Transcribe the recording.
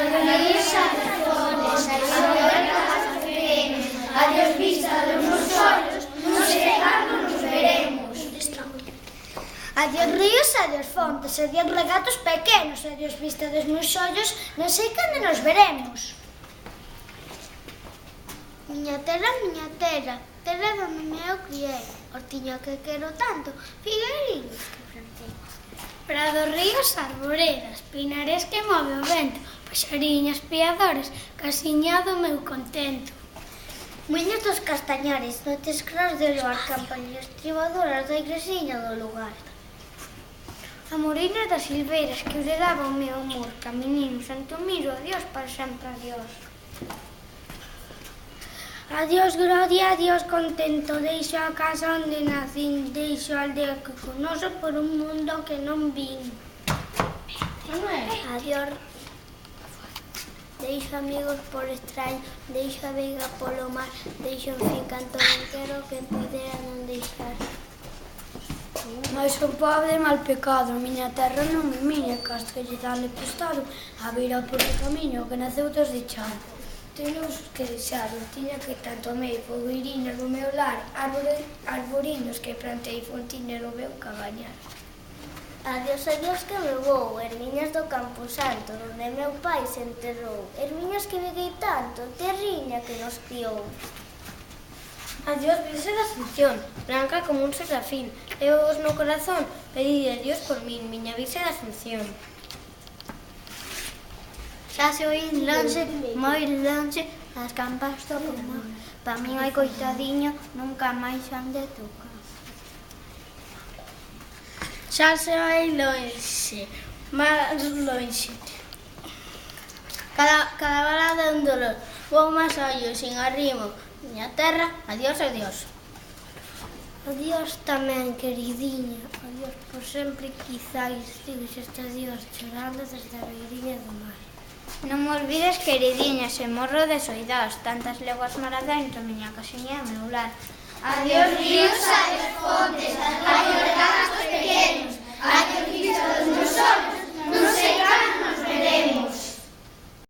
Adiós a fontes, adiós vista dos meus ollos, non sei cando nos veremos. Adiós ríos, adiós fontes, adiós regatos pequenos, adiós vista dos meus ollos, non sei cando nos veremos. Miña terra, terra donde me eu criei, hortiña que quero tanto, figueirinhos que plantei. Prados, ríos, arboredas, pinares que move o vento, paxariñas piadores, casiña do meu contento. Muiños dos castañares, noites claras de luar, campañas tribadoras da igresiña do lugar. Amorinas das silveiras que eu daba o meu amor, caminín, santo miro, adiós para sempre, adiós. Adiós gloria, adiós contento, deixo a casa onde nacín, deixo a aldea que conoso por un mundo que non vin. Adiós, deixo amigos por extraño, deixo a veiga polo mar, deixo en fin canto non quero que pudera non deixar. Mais o pobre mal pecado, miña terra non é miña, cas que lle dale prestado, a vira por o camiño que naceu desdichado. Teño que deixarlo, tiña que tanto amei, fogueiriñas do meu lar, arboriños que plantei, fontiñas do meu cabañar. Adiós, adiós que me vou, ermiñas do Campo Santo, donde meu pai se enterrou, ermiñas que veguei tanto, terriña que nos criou. Adiós, Virxe da Asunción, branca como un serafín, eu vos no corazón, pedide a Dios por min, miña Virxe da Asunción. Xa se oín lonxe, moi lonxe, as campas do pomar. Pa min hai coitadiño, nunca máis han de tocar. Xa se oín lonxe, máis lonxe. Cada balada é un dolor, vou máis ollo, sin arrimo. Miña terra, adiós, adiós. Adiós tamén, queridinha, adiós por sempre, quizáis, digo este adiós chorando desde a beiriña do mar. Non me olvides, queridinha, se morro de soidós, tantas leguas mar adentro, miña casiña é meu lar. Adiós ríos, adiós